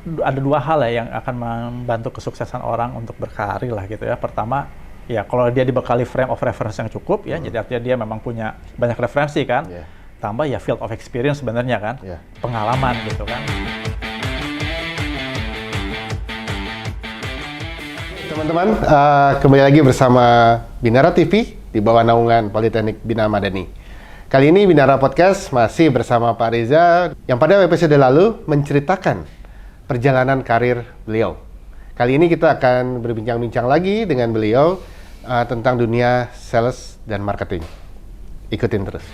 ada dua hal ya yang akan membantu kesuksesan orang untuk berkarir lah gitu ya. Pertama, ya kalau dia dibekali frame of reference yang cukup ya, jadi artinya dia memang punya banyak referensi kan. Tambah ya field of experience sebenarnya kan, pengalaman gitu kan. Teman-teman, kembali lagi bersama Binara TV di bawah naungan Politeknik Bina Madani. Kali ini Binara Podcast masih bersama Pak Reza yang pada episode lalu menceritakan perjalanan karir beliau. Kali ini kita akan berbincang-bincang lagi dengan beliau tentang dunia sales dan marketing. Ikutin terus.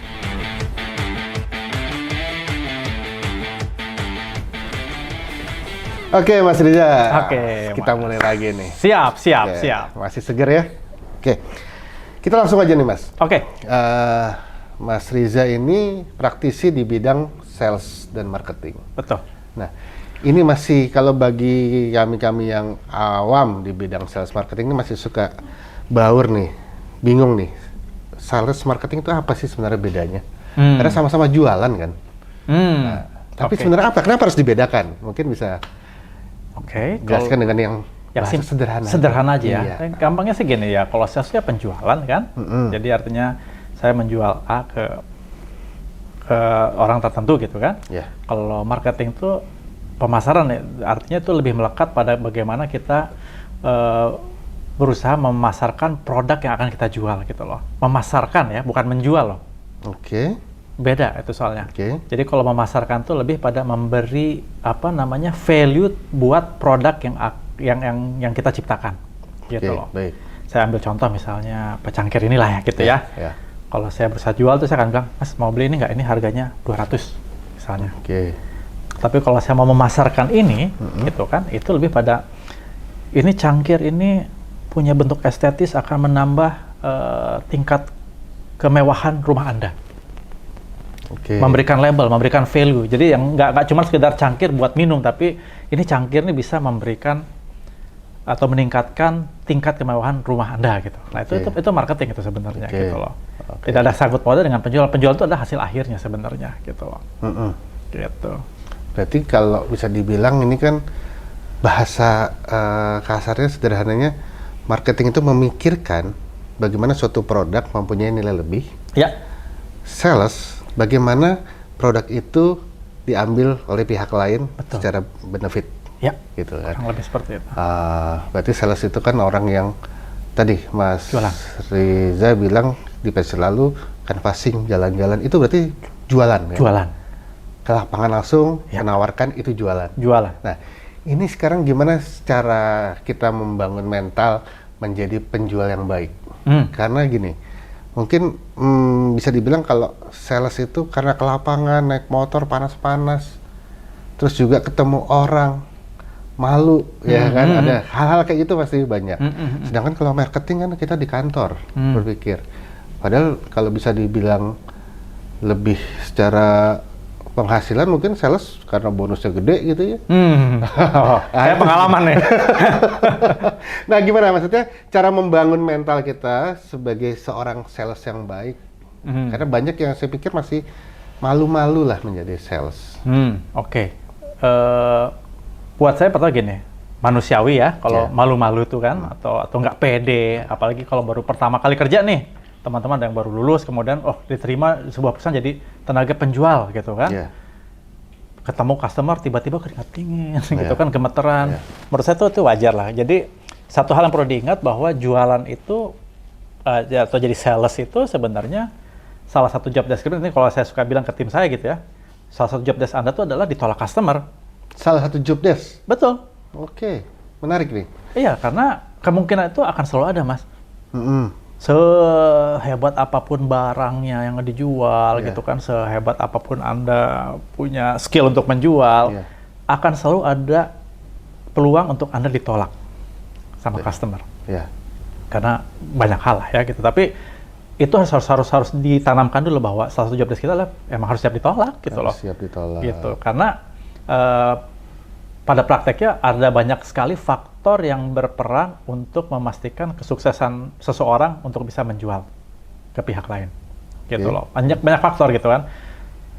Oke, Mas Reza. Oke, kita mulai lagi nih. Siap. Masih seger ya? Oke. Kita langsung aja nih, Mas. Oke. Mas Reza ini praktisi di bidang sales dan marketing. Betul. Nah, ini masih kalau bagi kami yang awam di bidang sales marketing ini masih suka baur nih, bingung nih. Sales marketing itu apa sih sebenarnya bedanya? Karena sama-sama jualan kan. Nah, tapi sebenarnya apa? Kenapa harus dibedakan? Mungkin bisa jelaskan dengan yang sederhana. Sederhana aja ya. Gampangnya sih gini ya, kalau sales ya penjualan kan. Jadi artinya saya menjual A ke orang tertentu gitu kan. Kalau marketing itu pemasaran ya, artinya itu lebih melekat pada bagaimana kita berusaha memasarkan produk yang akan kita jual gitu loh. Memasarkan ya, bukan menjual loh. Beda itu soalnya. Jadi kalau memasarkan tuh lebih pada memberi value buat produk yang kita ciptakan gitu loh. Saya ambil contoh misalnya pecangkir inilah ya gitu ya. Kalau saya berusaha jual tuh saya akan bilang, Mas mau beli ini nggak? Ini harganya 200 misalnya. Tapi kalau saya mau memasarkan ini gitu kan, itu lebih pada ini cangkir ini punya bentuk estetis akan menambah tingkat kemewahan rumah Anda. Memberikan label, memberikan value. Jadi yang nggak cuma sekedar cangkir buat minum, tapi ini cangkir ini bisa memberikan atau meningkatkan tingkat kemewahan rumah Anda gitu. Nah itu marketing itu sebenarnya gitu loh. Tidak ada sangkut pautnya dengan penjual. Penjual itu adalah hasil akhirnya sebenarnya gitu loh. Gitu. Berarti kalau bisa dibilang ini kan bahasa kasarnya sederhananya marketing itu memikirkan bagaimana suatu produk mempunyai nilai lebih. Sales bagaimana produk itu diambil oleh pihak lain secara benefit. Gitu kan. Kurang lebih seperti itu. Berarti sales itu kan orang yang tadi Mas Reza bilang di episode lalu canvassing, jalan-jalan, itu berarti jualan ya? Jualan. Ke lapangan langsung, menawarkan itu jualan. Nah, ini sekarang gimana cara kita membangun mental menjadi penjual yang baik? Karena gini, mungkin bisa dibilang kalau sales itu karena ke lapangan, naik motor panas-panas, terus juga ketemu orang, malu, ya kan? Ada hal-hal kayak gitu pasti banyak. Sedangkan kalau marketing kan kita di kantor berpikir. Padahal kalau bisa dibilang lebih secara penghasilan mungkin sales karena bonusnya gede gitu ya. Saya pengalaman nih. Nah gimana maksudnya cara membangun mental kita sebagai seorang sales yang baik? Karena banyak yang saya pikir masih malu-malu lah menjadi sales. Buat saya pertama gini, manusiawi ya, kalau malu-malu itu kan, atau nggak pede, apalagi kalau baru pertama kali kerja nih, teman-teman yang baru lulus, kemudian diterima sebuah perusahaan jadi tenaga penjual gitu kan, ketemu customer tiba-tiba keringat dingin, gitu kan, gemeteran. Menurut saya itu wajar lah. Jadi satu hal yang perlu diingat bahwa jualan itu atau jadi sales itu sebenarnya salah satu job description ini kalau saya suka bilang ke tim saya gitu ya, salah satu job desk Anda itu adalah ditolak customer. Salah satu job desk? Betul. Menarik nih. Iya, karena kemungkinan itu akan selalu ada, Mas. Sehebat apapun barangnya yang dijual gitu kan, sehebat apapun Anda punya skill untuk menjual, akan selalu ada peluang untuk Anda ditolak sama customer. Karena banyak hal lah ya gitu. Tapi itu harus ditanamkan dulu bahwa salah satu job desk kita adalah emang harus siap ditolak gitu loh. Siap ditolak. Gitu. Karena pada prakteknya ada banyak sekali faktor yang berperan untuk memastikan kesuksesan seseorang untuk bisa menjual ke pihak lain, gitu loh. Banyak faktor gitu kan.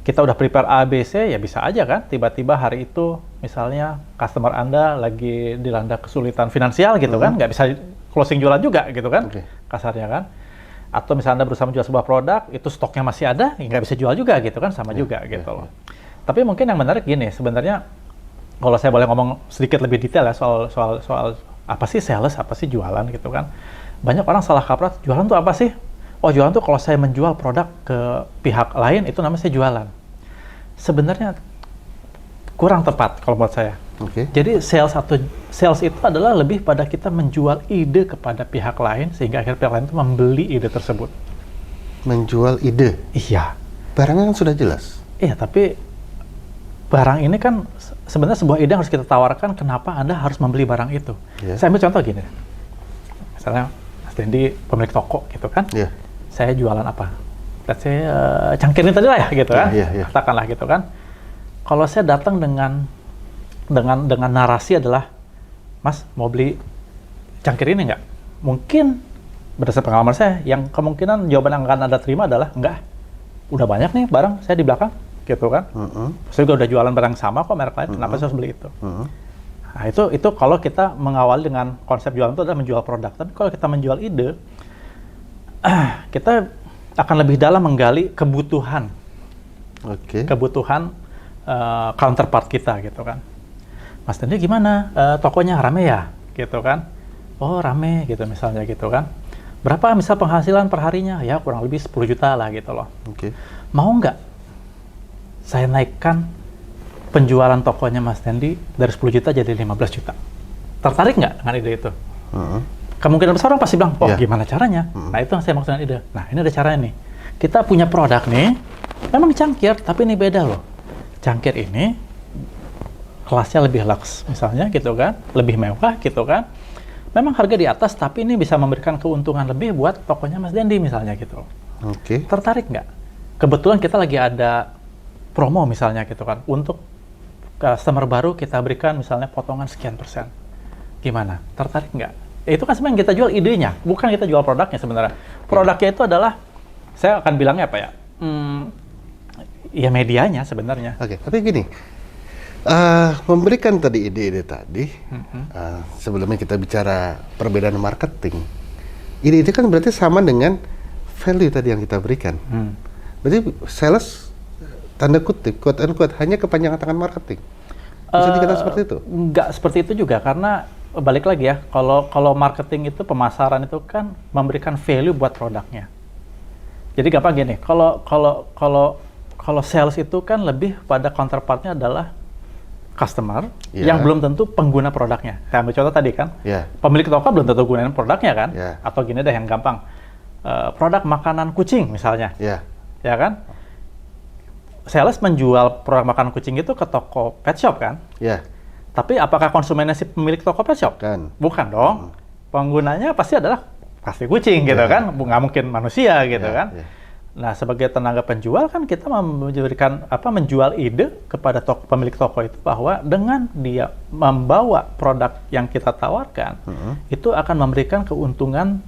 Kita udah prepare A, B, C, ya bisa aja kan tiba-tiba hari itu misalnya customer Anda lagi dilanda kesulitan finansial gitu kan, nggak bisa closing jualan juga gitu kan, kasarnya kan. Atau misalnya Anda berusaha menjual sebuah produk, itu stoknya masih ada, ya nggak bisa jual juga gitu kan, sama juga gitu loh. Tapi mungkin yang menarik gini, sebenarnya kalau saya boleh ngomong sedikit lebih detail ya soal apa sih sales, apa sih jualan gitu kan. Banyak orang salah kaprah, jualan tuh apa sih? Oh, jualan tuh kalau saya menjual produk ke pihak lain, itu namanya saya jualan. Sebenarnya kurang tepat kalau buat saya. Jadi sales itu adalah lebih pada kita menjual ide kepada pihak lain sehingga akhirnya pihak lain itu membeli ide tersebut. Menjual ide? Iya. Barangnya kan sudah jelas. Iya, tapi barang ini kan sebenarnya sebuah ide yang harus kita tawarkan kenapa Anda harus membeli barang itu. Saya ambil contoh gini. Misalnya Mas Dendi pemilik toko gitu kan. Saya jualan apa? Let's say cangkir ini tadi lah ya gitu kan. Katakanlah gitu kan. Kalau saya datang dengan narasi adalah, Mas mau beli cangkir ini nggak? Mungkin berdasarkan pengalaman saya, yang kemungkinan jawaban yang akan Anda terima adalah enggak. Udah banyak nih barang saya di belakang, gitu kan? Saya juga udah jualan barang sama kok merek lain, kenapa saya harus beli itu? Nah itu kalau kita mengawali dengan konsep jualan itu adalah menjual produk. Tapi kalau kita menjual ide, kita akan lebih dalam menggali kebutuhan. Kebutuhan counterpart kita gitu kan. Mas Dendi gimana? Tokonya rame ya? Gitu kan? Oh rame gitu misalnya gitu kan. Berapa misal penghasilan per harinya? Ya kurang lebih 10 juta lah gitu loh. Mau nggak saya naikkan penjualan tokonya Mas Dendi dari 10 juta jadi 15 juta? Tertarik nggak dengan ide itu? Kemungkinan besar orang pasti bilang, oh gimana caranya? Nah itu yang saya maksud dengan ide. Nah ini ada caranya nih. Kita punya produk nih, memang cangkir, tapi ini beda loh. Cangkir ini kelasnya lebih lux misalnya gitu kan, lebih mewah gitu kan. Memang harga di atas, tapi ini bisa memberikan keuntungan lebih buat tokonya Mas Dendi misalnya gitu. Tertarik nggak? Kebetulan kita lagi ada promo misalnya gitu kan, untuk customer baru kita berikan misalnya potongan sekian %. Gimana? Tertarik nggak? Itu kan sebenarnya kita jual idenya, bukan kita jual produknya sebenarnya. Produknya itu adalah, saya akan bilangnya apa ya? Ya medianya sebenarnya. Tapi gini, memberikan tadi ide-ide tadi, sebelumnya kita bicara perbedaan marketing, ide-ide kan berarti sama dengan value tadi yang kita berikan. Berarti sales, tanda kutip, quote unquote, hanya kepanjangan tangan marketing. Bisa dikatakan seperti itu? Nggak seperti itu juga, karena balik lagi ya, kalau marketing itu, pemasaran itu kan memberikan value buat produknya. Jadi gampang gini, kalau sales itu kan lebih pada counterpartnya adalah customer yang belum tentu pengguna produknya. Saya ambil contoh tadi kan, pemilik toko belum tentu gunain produknya kan, atau gini deh yang gampang, produk makanan kucing misalnya, ya kan? Sales menjual produk makanan kucing itu ke toko pet shop kan, tapi apakah konsumennya si pemilik toko pet shop? Bukan dong, penggunanya pasti kucing gitu kan, nggak mungkin manusia gitu kan. Nah, sebagai tenaga penjual kan kita memberikan menjual ide kepada pemilik toko itu bahwa dengan dia membawa produk yang kita tawarkan, itu akan memberikan keuntungan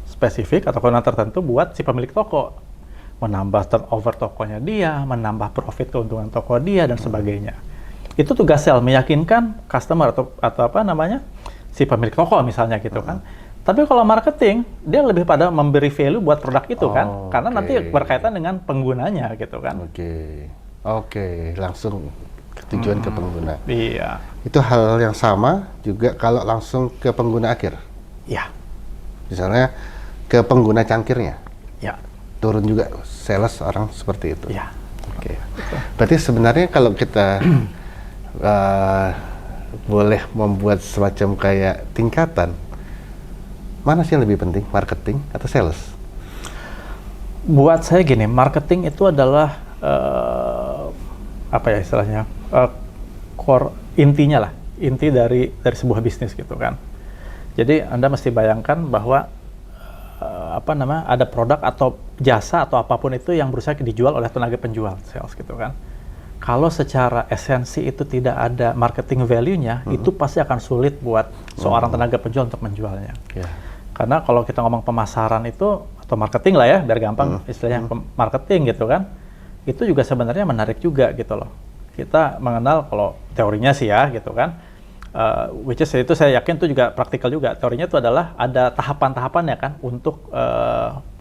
spesifik atau keuntungan tertentu buat si pemilik toko, menambah turnover tokonya dia, menambah profit keuntungan toko dia dan sebagainya. Itu tugas sales, meyakinkan customer atau si pemilik toko misalnya gitu kan. Tapi kalau marketing, dia lebih pada memberi value buat produk itu kan, karena nanti berkaitan dengan penggunanya gitu kan. Langsung tujuan ke pengguna. Iya. Itu hal yang sama juga kalau langsung ke pengguna akhir. Iya. Misalnya ke pengguna cangkirnya. Ya. Turun juga sales orang seperti itu. Iya. Berarti sebenarnya kalau kita boleh membuat semacam kayak tingkatan, mana sih yang lebih penting, marketing atau sales? Buat saya gini, marketing itu adalah core intinya lah, inti dari sebuah bisnis gitu kan. Jadi Anda mesti bayangkan bahwa ada produk atau jasa atau apapun itu yang berusaha dijual oleh tenaga penjual, sales gitu kan. Kalau secara esensi itu tidak ada marketing value-nya, itu pasti akan sulit buat seorang tenaga penjual untuk menjualnya. Karena kalau kita ngomong pemasaran itu, atau marketing lah ya, biar gampang istilahnya marketing gitu kan, itu juga sebenarnya menarik juga gitu loh. kita mengenal kalau teorinya sih ya gitu kan, which is itu saya yakin itu juga praktikal juga. Teorinya itu adalah ada tahapan-tahapannya kan untuk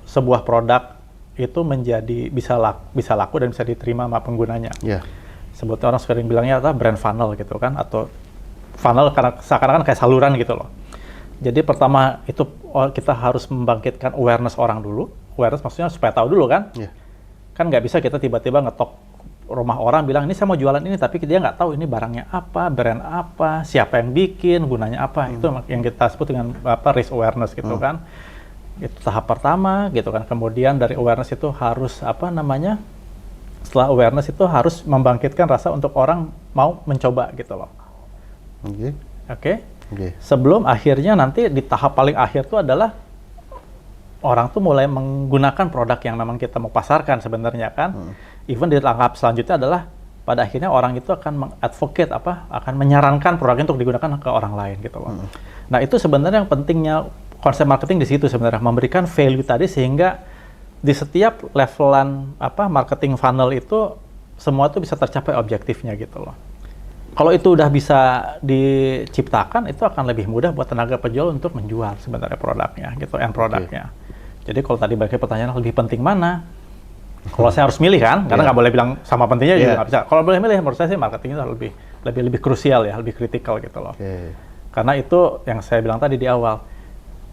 sebuah produk itu menjadi bisa laku dan bisa diterima sama penggunanya. Yeah. Sebutnya orang sering bilangnya adalah brand funnel gitu kan, atau funnel karena seakan-akan kayak saluran gitu loh. Jadi pertama itu kita harus membangkitkan awareness orang dulu. Awareness maksudnya supaya tahu dulu kan. Yeah. Kan nggak bisa kita tiba-tiba ngetok rumah orang bilang ini saya mau jualan ini, tapi dia nggak tahu ini barangnya apa, brand apa, siapa yang bikin, gunanya apa. Itu yang kita sebut dengan risk awareness gitu kan. Itu tahap pertama gitu kan. Kemudian dari awareness itu harus setelah awareness itu harus membangkitkan rasa untuk orang mau mencoba gitu loh. Oke. Sebelum akhirnya nanti di tahap paling akhir itu adalah orang tuh mulai menggunakan produk yang memang kita mau pasarkan sebenarnya kan. Even di tahap selanjutnya adalah pada akhirnya orang itu akan mengadvocate akan menyarankan produk untuk digunakan ke orang lain gitu loh. Nah, itu sebenarnya yang pentingnya konsep marketing di situ sebenarnya, memberikan value tadi sehingga di setiap levelan marketing funnel itu semua itu bisa tercapai objektifnya gitu loh. Kalau itu udah bisa diciptakan, itu akan lebih mudah buat tenaga penjual untuk menjual sebenarnya produknya gitu, end produknya. Jadi kalau tadi bagi pertanyaan lebih penting mana? Kalau saya harus milih kan, karena nggak boleh bilang sama pentingnya juga nggak bisa. Kalau boleh milih, menurut saya sih marketing itu lebih krusial ya, lebih kritikal gitu loh. Karena itu yang saya bilang tadi di awal.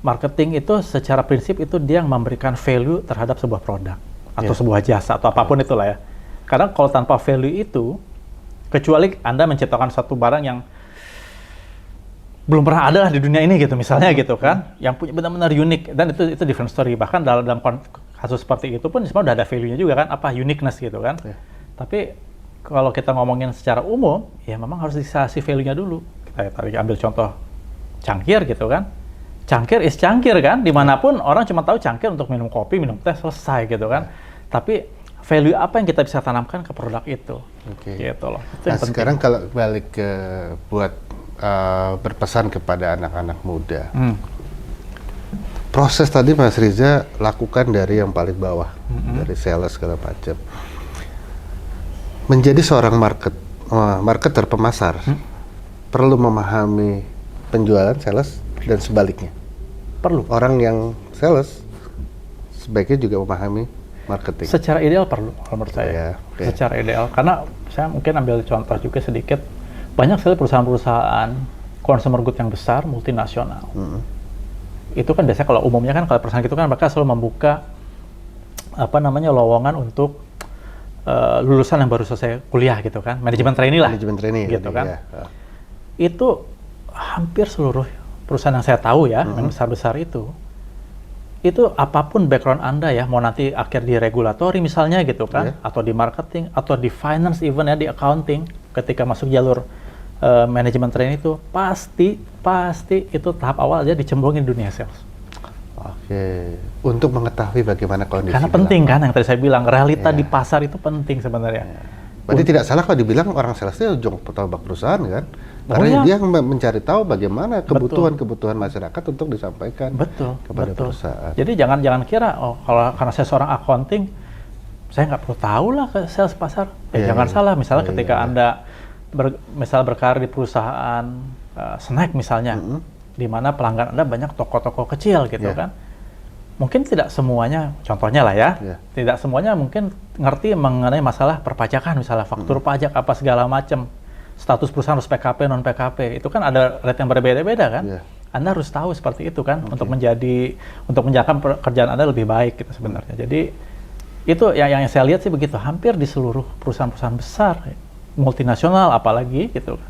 Marketing itu secara prinsip itu dia yang memberikan value terhadap sebuah produk atau sebuah jasa atau apapun itulah ya. Karena kalau tanpa value itu, kecuali Anda menciptakan satu barang yang belum pernah ada lah di dunia ini gitu misalnya gitu kan, yang punya benar-benar unik, dan itu different story. Bahkan dalam kasus seperti itu pun sebenarnya udah ada value-nya juga kan, uniqueness gitu kan. Tapi kalau kita ngomongin secara umum, ya memang harus dikasih value-nya dulu. Kita tadi ambil contoh cangkir gitu kan. Cangkir is cangkir kan, dimanapun orang cuma tahu cangkir untuk minum kopi, minum teh, selesai gitu kan. Tapi value apa yang kita bisa tanamkan ke produk itu, gitu loh. Itu nah sekarang kalau balik ke buat berpesan kepada anak-anak muda, proses tadi Mas Riza lakukan dari yang paling bawah, dari sales segala macam. Menjadi seorang marketer pemasar, perlu memahami penjualan, sales, dan sebaliknya. Perlu. Orang yang sales sebaiknya juga memahami marketing. Secara ideal perlu, kalau menurut saya. Secara ideal, karena saya mungkin ambil contoh juga sedikit. Banyak sekali perusahaan-perusahaan consumer good yang besar, multinasional. Itu kan biasanya kalau umumnya kan kalau perusahaan itu kan mereka selalu membuka lowongan untuk lulusan yang baru selesai kuliah gitu kan, manajemen trainee lah. Manajemen trainee gitu kan. Itu hampir seluruh perusahaan yang saya tahu ya, yang besar-besar itu apapun background Anda ya, mau nanti akhir di regulatori misalnya gitu kan, atau di marketing, atau di finance even ya, di accounting, ketika masuk jalur manajemen training itu pasti itu tahap awal aja dicemplungin di dunia sales. Untuk mengetahui bagaimana kondisi. Karena penting kan, yang tadi saya bilang, realita di pasar itu penting sebenarnya. Berarti tidak salah kalau dibilang orang sales itu jong petobak perusahaan kan? Karena dia mencari tahu bagaimana kebutuhan masyarakat untuk disampaikan kepada perusahaan. Jadi jangan kira kalau karena saya seorang accounting, saya nggak perlu tahu lah ke sales pasar. Jangan salah. Misalnya ketika Anda berkarir di perusahaan snack misalnya, di mana pelanggan Anda banyak toko-toko kecil gitu kan. Mungkin tidak semuanya, contohnya lah ya, tidak semuanya mungkin ngerti mengenai masalah perpajakan, misalnya faktur pajak apa segala macam, status perusahaan harus PKP, non PKP, itu kan ada rate yang berbeda-beda kan. Anda harus tahu seperti itu kan, untuk menjalankan pekerjaan Anda lebih baik gitu sebenarnya. Jadi itu yang saya lihat sih begitu, hampir di seluruh perusahaan-perusahaan besar, multinasional apalagi gitu kan.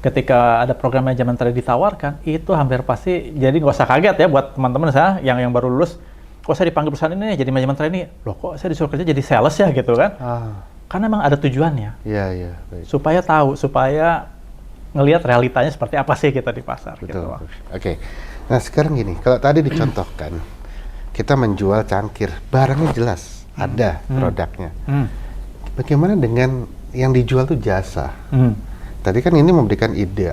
Ketika ada program manajemen training ditawarkan, itu hampir pasti, jadi nggak usah kaget ya buat teman-teman saya yang baru lulus, kok saya dipanggil perusahaan ini jadi manajemen training, loh kok saya disuruh kerja jadi sales ya gitu kan. Karena memang ada tujuannya. Baik. Supaya tahu, supaya ngelihat realitanya seperti apa sih kita di pasar. Betul. Gitu. Nah sekarang gini, kalau tadi dicontohkan, kita menjual cangkir, barangnya jelas, ada produknya. Bagaimana dengan yang dijual tuh jasa? Tadi kan ini memberikan ide,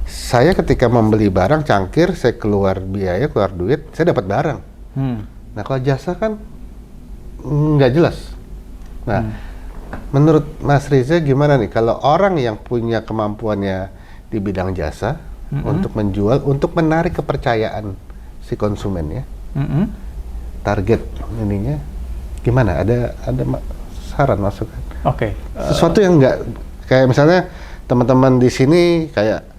saya ketika membeli barang cangkir, saya keluar biaya, keluar duit, saya dapat barang. Nah kalau jasa kan nggak jelas. Nah menurut Mas Riza gimana nih kalau orang yang punya kemampuannya di bidang jasa untuk menjual, untuk menarik kepercayaan si konsumen ya, target ininya gimana? Ada saran masukan? Oke. Sesuatu yang nggak kayak misalnya teman-teman di sini kayak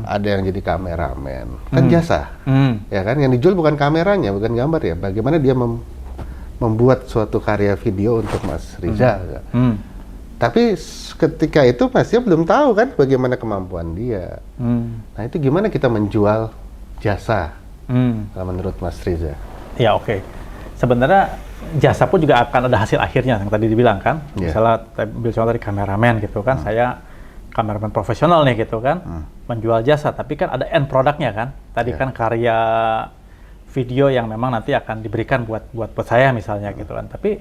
ada yang jadi kameramen, kan jasa, ya kan? Yang dijual bukan kameranya, bukan gambar ya. Bagaimana dia membuat suatu karya video untuk Mas Riza. Tapi ketika itu Mas dia belum tahu kan bagaimana kemampuan dia. Nah itu gimana kita menjual jasa, kalau menurut Mas Riza? Ya oke. Sebenarnya jasa pun juga akan ada hasil akhirnya yang tadi dibilang kan. Misalnya ambil contoh dari kameramen gitu kan, saya kameramen profesional nih gitu kan, menjual jasa, tapi kan ada end produknya kan. Tadi kan karya video yang memang nanti akan diberikan buat saya misalnya gitu kan. Tapi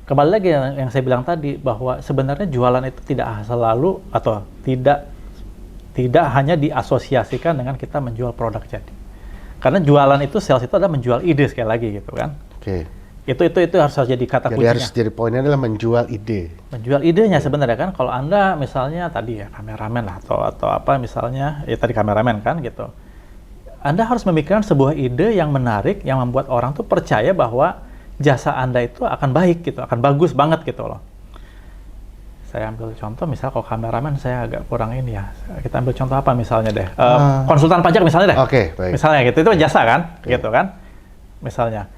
kembali lagi yang saya bilang tadi bahwa sebenarnya jualan itu tidak selalu atau tidak hanya diasosiasikan dengan kita menjual produk jadi. Karena jualan itu, sales itu adalah menjual ide sekali lagi gitu kan. Itu harus jadi kata kuncinya. Jadi harus jadi poinnya adalah menjual ide. Menjual idenya sebenarnya kan. Kalau Anda misalnya tadi ya kameramen lah atau apa misalnya, ya tadi kameramen kan gitu. Anda harus memikirkan sebuah ide yang menarik, yang membuat orang tuh percaya bahwa jasa Anda itu akan baik gitu, akan bagus banget gitu loh. Saya ambil contoh, misal kalau kameramen saya agak kurang ini ya. Kita ambil contoh apa misalnya deh. Konsultan pajak misalnya deh. Baik. Misalnya gitu, itu jasa kan, gitu kan. Misalnya.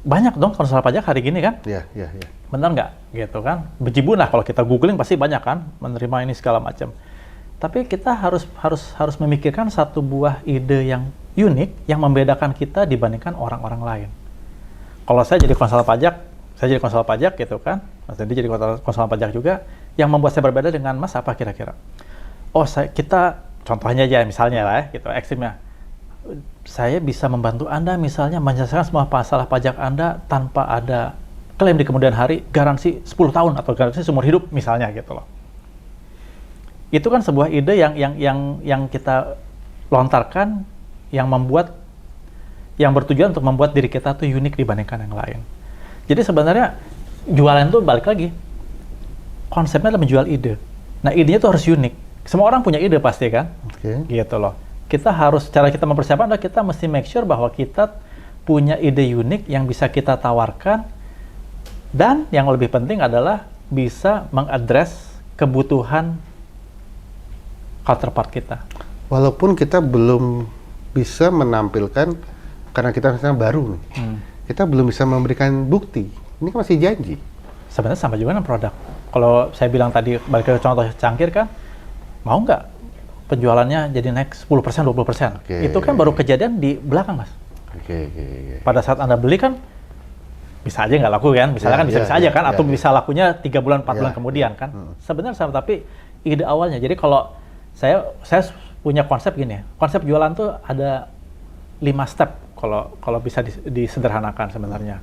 Banyak dong konsultan pajak hari gini kan? Iya. Benar nggak? Gitu kan? Bejibun lah kalau kita googling pasti banyak kan, menerima ini segala macam. Tapi kita harus memikirkan satu buah ide yang unik yang membedakan kita dibandingkan orang-orang lain. Kalau saya jadi konsultan pajak gitu kan, Mas Dendi jadi konsultan pajak juga, yang membuat saya berbeda dengan Mas apa kira-kira? Kita contohnya aja misalnya lah ya, gitu ekstrimnya. Saya bisa membantu Anda misalnya menyelesaikan semua masalah pajak Anda tanpa ada klaim di kemudian hari, garansi 10 tahun atau garansi seumur hidup misalnya gitu loh. Itu kan sebuah ide yang kita lontarkan yang bertujuan untuk membuat diri kita tuh unik dibandingkan yang lain. Jadi sebenarnya jualan itu balik lagi. Konsepnya adalah menjual ide. Nah, idenya tuh harus unik. Semua orang punya ide pasti kan? Gitu loh. Cara kita mempersiapkan adalah kita mesti make sure bahwa kita punya ide unik yang bisa kita tawarkan, dan yang lebih penting adalah bisa mengadres kebutuhan counterpart kita. Walaupun kita belum bisa menampilkan, karena kita misalnya baru nih, kita belum bisa memberikan bukti. Ini kan masih janji. Sebenarnya sama juga dengan produk. Kalau saya bilang tadi, balik ke contoh cangkir kan, mau nggak penjualannya jadi naik 10%, 20%. Itu kan baru kejadian di belakang, Mas. Pada saat Anda beli kan, bisa aja nggak laku kan? Misalnya bisa aja kan? Atau bisa lakunya 3 bulan, 4 bulan kemudian kan? Sebenarnya sama, tapi ide awalnya. Jadi kalau saya punya konsep gini, konsep jualan tuh ada 5 step kalau bisa disederhanakan sebenarnya.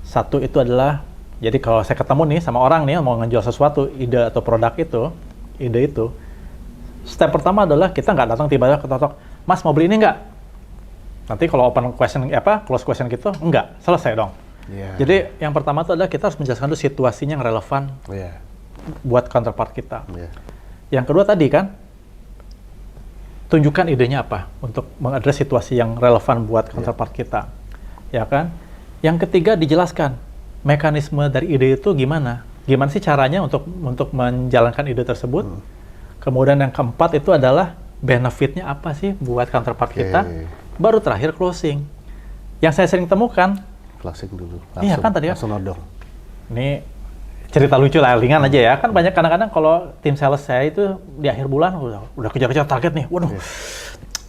Satu itu adalah, jadi kalau saya ketemu nih sama orang nih, mau ngejual sesuatu, ide atau produk ide itu, step pertama adalah kita nggak datang tiba-tiba ketok-ketok, Mas mau beli ini nggak? Nanti kalau open question close question gitu, enggak, selesai dong. Jadi yang pertama itu adalah kita harus menjelaskan dulu situasinya yang relevan buat counterpart kita. Yang kedua tadi kan, tunjukkan idenya apa untuk mengadres situasi yang relevan buat counterpart kita, ya kan? Yang ketiga dijelaskan mekanisme dari ide itu gimana sih caranya untuk menjalankan ide tersebut. Kemudian yang keempat itu adalah benefitnya apa sih buat counterpart kita. Baru terakhir closing. Yang saya sering temukan, closing dulu. Iya kan tadi langsung nodong. Ini cerita lucu lah, ringan aja ya. Kan banyak kadang-kadang kalau tim sales saya itu di akhir bulan udah kejar-kejar target nih. Waduh,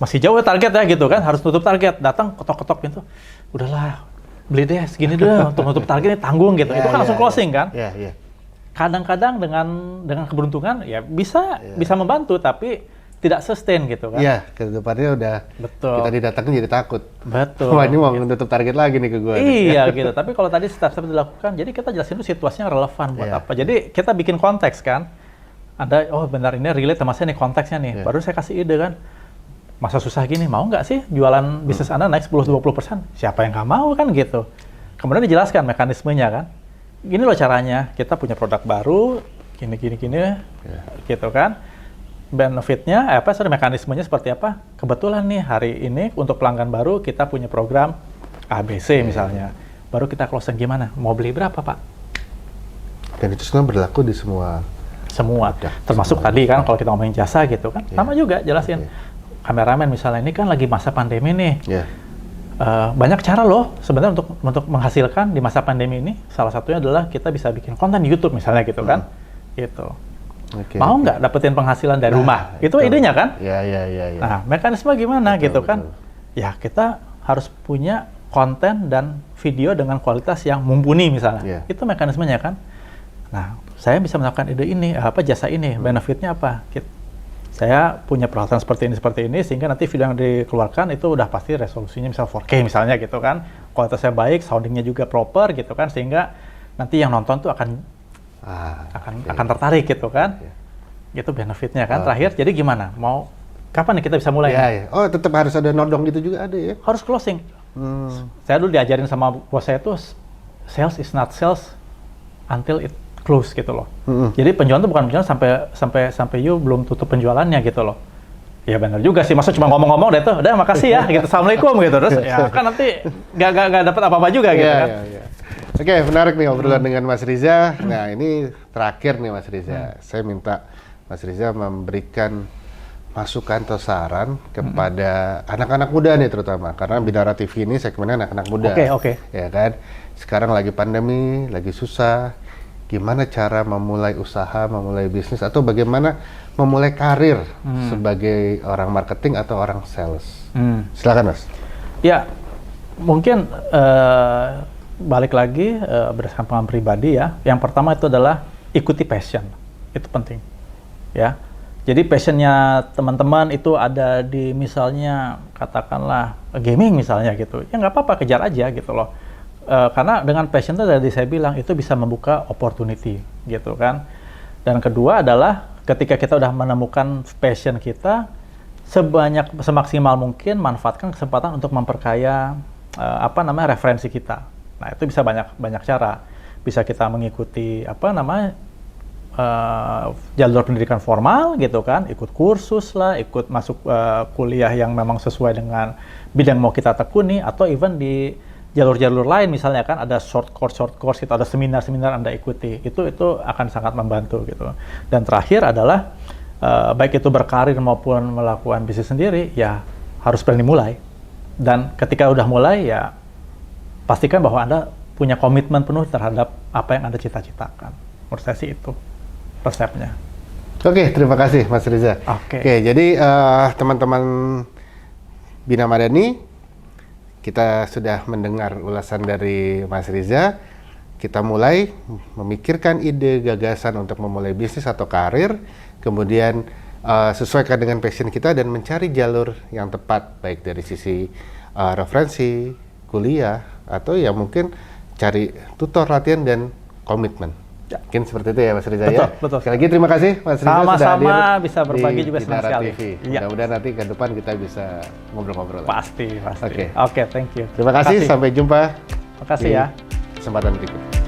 masih jauh ya target ya gitu kan. Harus tutup target. Datang ketok-ketok pintu. Udahlah, beli deh segini deh untuk nutup target ini, tanggung gitu. Itu kan langsung closing kan. Kadang-kadang dengan keberuntungan ya bisa membantu, tapi tidak sustain gitu kan. Iya, ke depannya udah kita didatangin jadi takut. Betul. Wah, ini mau nutup target lagi nih ke gue. Iya gitu, tapi kalau tadi step-step dilakukan, jadi kita jelasin dulu situasinya relevan buat apa. Jadi kita bikin konteks kan. Ada, oh benar ini relate sama saya nih konteksnya nih. Baru saya kasih ide kan. Masa susah gini, mau nggak sih jualan bisnis Anda naik 10-20%? Siapa yang nggak mau kan gitu. Kemudian dijelaskan mekanismenya kan. gini loh caranya, kita punya produk baru, gini, gitu kan. Benefitnya, mekanismenya seperti apa? Kebetulan nih hari ini untuk pelanggan baru kita punya program ABC misalnya. Baru kita closing gimana? Mau beli berapa, Pak? Dan itu semua berlaku di semua. Termasuk tadi kan kalau kita ngomongin jasa gitu kan, sama juga jelasin. Kameramen misalnya, ini kan lagi masa pandemi nih. Banyak cara loh sebenarnya untuk menghasilkan di masa pandemi ini. Salah satunya adalah kita bisa bikin konten di YouTube misalnya gitu kan. Gitu. Mau nggak dapetin penghasilan dari rumah? Itu idenya kan? Nah, mekanisme gimana gitu kan? Ya kita harus punya konten dan video dengan kualitas yang mumpuni misalnya. Itu mekanismenya kan? Nah, saya bisa melakukan ide ini, jasa ini, benefitnya apa? Saya punya peralatan seperti ini, sehingga nanti video yang dikeluarkan itu udah pasti resolusinya misal 4K misalnya gitu kan, kualitasnya baik, soundingnya juga proper gitu kan, sehingga nanti yang nonton tuh akan tertarik gitu kan, gitu benefitnya kan. Terakhir, jadi gimana? Kapan nih kita bisa mulai? Oh, tetap harus ada nodong gitu juga ada ya? Harus closing. Saya dulu diajarin sama bos saya tuh, sales is not sales until it close gitu loh. Jadi penjualan itu bukan penjualan sampai you belum tutup penjualannya gitu loh. Ya benar juga sih, masa cuma ngomong-ngomong deh tuh, udah makasih ya, gitu, assalamualaikum gitu, terus ya kan nanti nggak dapat apa-apa juga gitu kan. Oke, menarik nih obrolan dengan Mas Riza. Nah ini terakhir nih Mas Riza, saya minta Mas Riza memberikan masukan atau saran kepada anak-anak muda nih terutama, karena Binara TV ini segmennya anak-anak muda. Oke. Ya kan, sekarang lagi pandemi, lagi susah. Gimana cara memulai usaha, memulai bisnis, atau bagaimana memulai karir sebagai orang marketing atau orang sales? Silakan Mas. Ya, mungkin balik lagi berdasarkan pengalaman pribadi ya. Yang pertama itu adalah ikuti passion, itu penting. Ya, jadi passionnya teman-teman itu ada di misalnya katakanlah gaming misalnya gitu. Ya nggak apa-apa, kejar aja gitu loh. Karena dengan passion itu tadi saya bilang itu bisa membuka opportunity gitu kan. Dan kedua adalah ketika kita udah menemukan passion kita, semaksimal mungkin manfaatkan kesempatan untuk memperkaya referensi kita. Nah itu bisa banyak cara. Bisa kita mengikuti jalur pendidikan formal gitu kan, ikut kursus lah, ikut masuk kuliah yang memang sesuai dengan bidang mau kita tekuni, atau even di jalur-jalur lain misalnya kan ada short course gitu, ada seminar-seminar Anda ikuti, itu akan sangat membantu gitu. Dan terakhir adalah baik itu berkarir maupun melakukan bisnis sendiri, ya harus berani mulai. Dan ketika udah mulai ya pastikan bahwa Anda punya komitmen penuh terhadap apa yang Anda cita-citakan. Menurut saya sih itu resepnya. Oke, terima kasih Mas Riza. Oke, jadi teman-teman Bina Madani, kita sudah mendengar ulasan dari Mas Riza. Kita mulai memikirkan ide, gagasan untuk memulai bisnis atau karir, kemudian sesuaikan dengan passion kita dan mencari jalur yang tepat, baik dari sisi referensi, kuliah, atau ya mungkin cari tutor, latihan, dan komitmen. Mungkin seperti itu ya Mas Riza. Betul. Sekali lagi terima kasih Mas Riza sudah hadir bisa berbagi juga senang sekali. Mudah-mudahan nanti ke depan kita bisa ngobrol-ngobrol. Pasti. Oke, thank you. Terima kasih, sampai jumpa. Makasih ya. Kesempatan berikutnya.